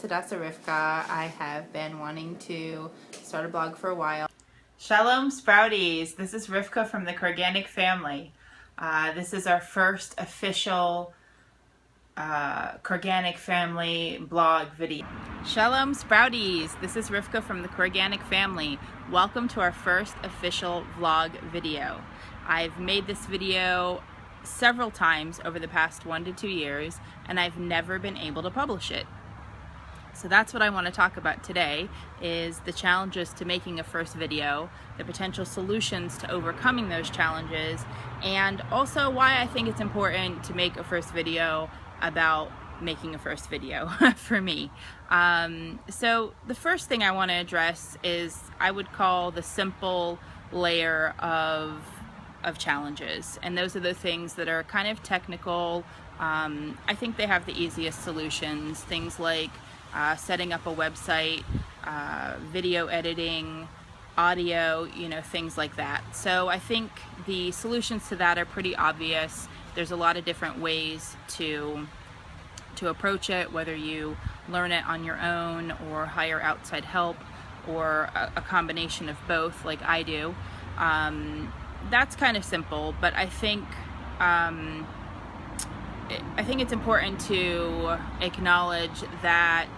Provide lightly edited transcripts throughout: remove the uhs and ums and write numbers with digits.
Tadassa Rivka. I have been wanting to start a blog for a while. Shalom Sprouties, this is Rivka from the Korganic family. This is our first official Korganic family blog video. Shalom Sprouties, this is Rivka from the Korganic family. Welcome to our first official vlog video. I've made this video several times over the past 1 to 2 years, and I've never been able to publish it. So that's what I want to talk about today, is the challenges to making a first video, the potential solutions to overcoming those challenges, and also why I think it's important to make a first video about making a first video for me. So the first thing I want to address is I would call the simple layer of challenges, and those are the things that are kind of technical. I think they have the easiest solutions, things like setting up a website, video editing, audio, things like that. So I think the solutions to that are pretty obvious. There's a lot of different ways to approach it, whether you learn it on your own or hire outside help, or a combination of both like I do. That's kind of simple, but I think it's important to acknowledge that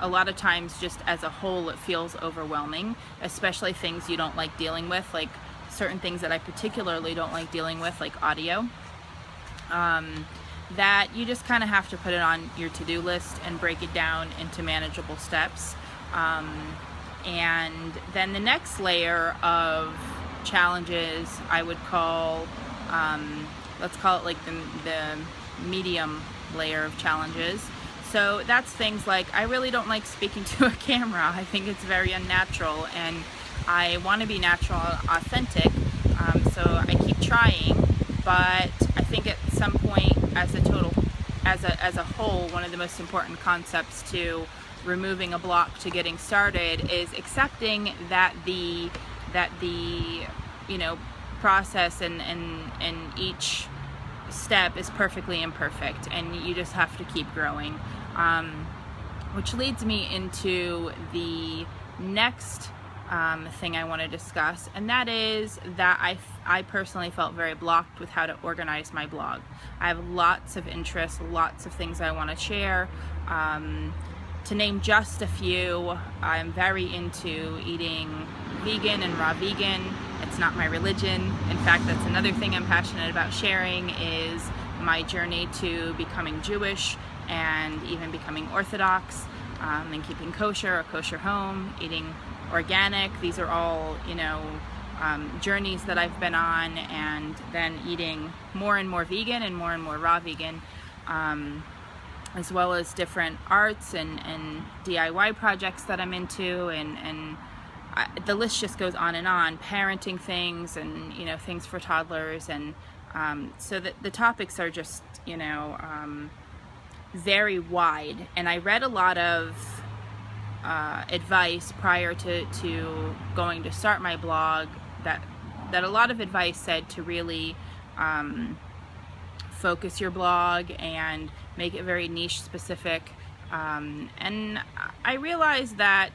a lot of times, just as a whole, it feels overwhelming, especially things you don't like dealing with, like certain things that I particularly don't like dealing with, like audio, that you just kind of have to put it on your to-do list and break it down into manageable steps. And then the next layer of challenges I would call, let's call it like the medium layer of challenges. So that's things like, I really don't like speaking to a camera. I think it's very unnatural, and I want to be natural, authentic, so I keep trying. But I think at some point, as a whole, one of the most important concepts to removing a block to getting started is accepting that the process and each step is perfectly imperfect, and you just have to keep growing, which leads me into the next thing I want to discuss, and that is that I personally felt very blocked with how to organize my blog. I have lots of interests, lots of things I want to share. To name just a few, I'm very into eating vegan and raw vegan. It's not my religion. In fact, that's another thing I'm passionate about sharing, is my journey to becoming Jewish and even becoming Orthodox, and keeping kosher, a kosher home, eating organic. These are all, journeys that I've been on, and then eating more and more vegan and more raw vegan, as well as different arts and DIY projects that I'm into, and the list just goes on and on, parenting things, and things for toddlers, and so the topics are just very wide. And I read a lot of advice prior to going to start my blog, that a lot of advice said to really focus your blog and make it very niche specific. And I realized that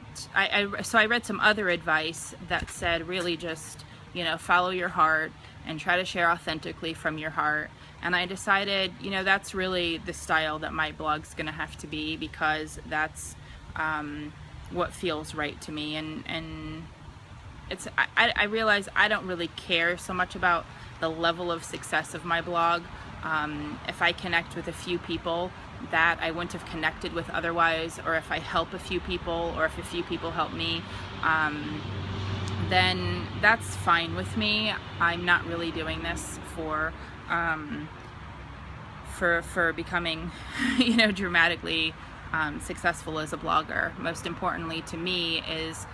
so I read some other advice that said really just follow your heart and try to share authentically from your heart. And I decided that's really the style that my blog's gonna have to be, because that's what feels right to me. And it's I realize I don't really care so much about the level of success of my blog. If I connect with a few people that I wouldn't have connected with otherwise, or if I help a few people, or if a few people help me, then that's fine with me. I'm not really doing this for becoming dramatically successful as a blogger. Most importantly to me is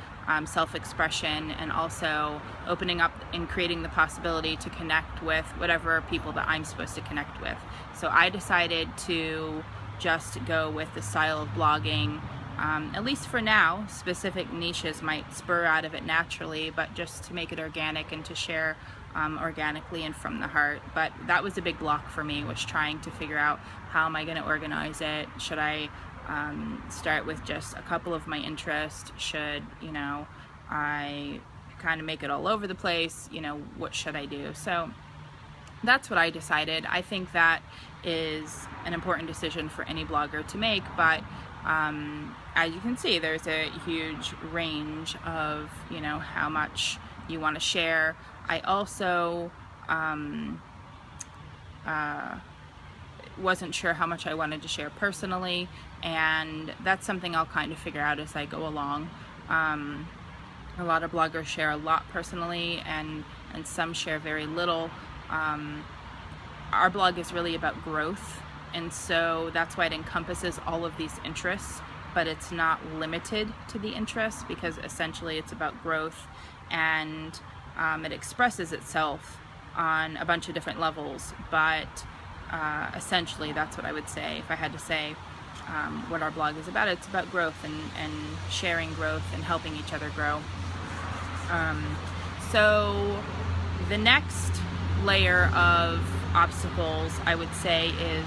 self-expression, and also opening up and creating the possibility to connect with whatever people that I'm supposed to connect with. So I decided to just go with the style of blogging, at least for now. Specific niches might spur out of it naturally, but just to make it organic and to share organically and from the heart. But that was a big block for me, was trying to figure out, how am I going to organize it? Should I start with just a couple of my interests. Should, I kind of make it all over the place, what should I do? So that's what I decided. I think that is an important decision for any blogger to make, but as you can see, there's a huge range of, how much you want to share. I also wasn't sure how much I wanted to share personally, and that's something I'll kind of figure out as I go along. A lot of bloggers share a lot personally, and some share very little. Our blog is really about growth, and so that's why it encompasses all of these interests, but it's not limited to the interests, because essentially it's about growth, and it expresses itself on a bunch of different levels, but essentially that's what I would say if I had to say what our blog is about. It's about growth and sharing growth and helping each other grow. So the next layer of obstacles, I would say, is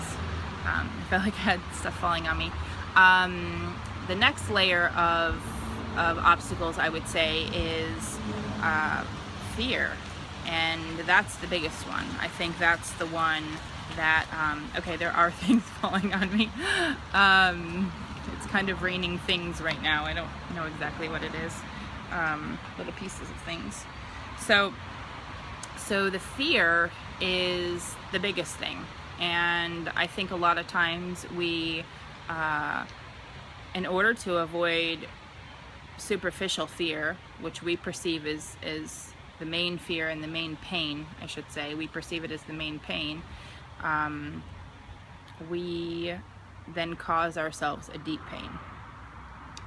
I felt like I had stuff falling on me. The next layer of obstacles, I would say, is fear, and that's the biggest one. I think that's the one that okay, there are things falling on me. It's kind of raining things right now. I don't know exactly what it is. Little pieces of things. So the fear is the biggest thing, and I think a lot of times we, in order to avoid superficial fear, which we perceive as the main fear and the main pain, I should say, we perceive it as the main pain, we then cause ourselves a deep pain.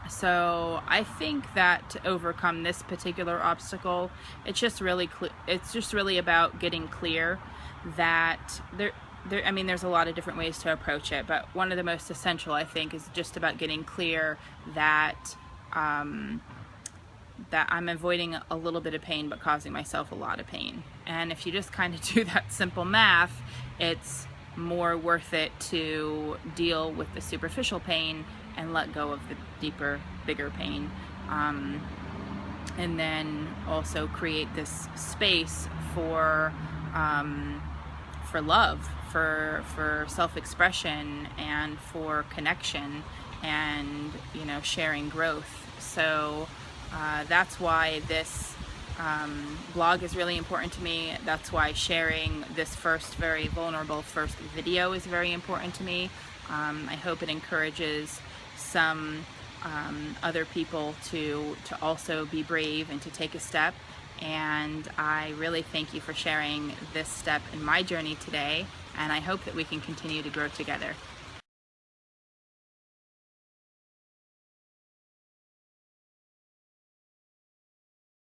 So I think that to overcome this particular obstacle, it's just really about getting clear that there's a lot of different ways to approach it, but one of the most essential, I think, is just about getting clear that that I'm avoiding a little bit of pain but causing myself a lot of pain. And if you just kind of do that simple math, it's more worth it to deal with the superficial pain and let go of the deeper, bigger pain, and then also create this space for love, for self-expression, and for connection, and sharing growth. So that's why this blog is really important to me. That's why sharing this very vulnerable first video is very important to me. I hope it encourages some other people to also be brave and to take a step. And I really thank you for sharing this step in my journey today, and I hope that we can continue to grow together.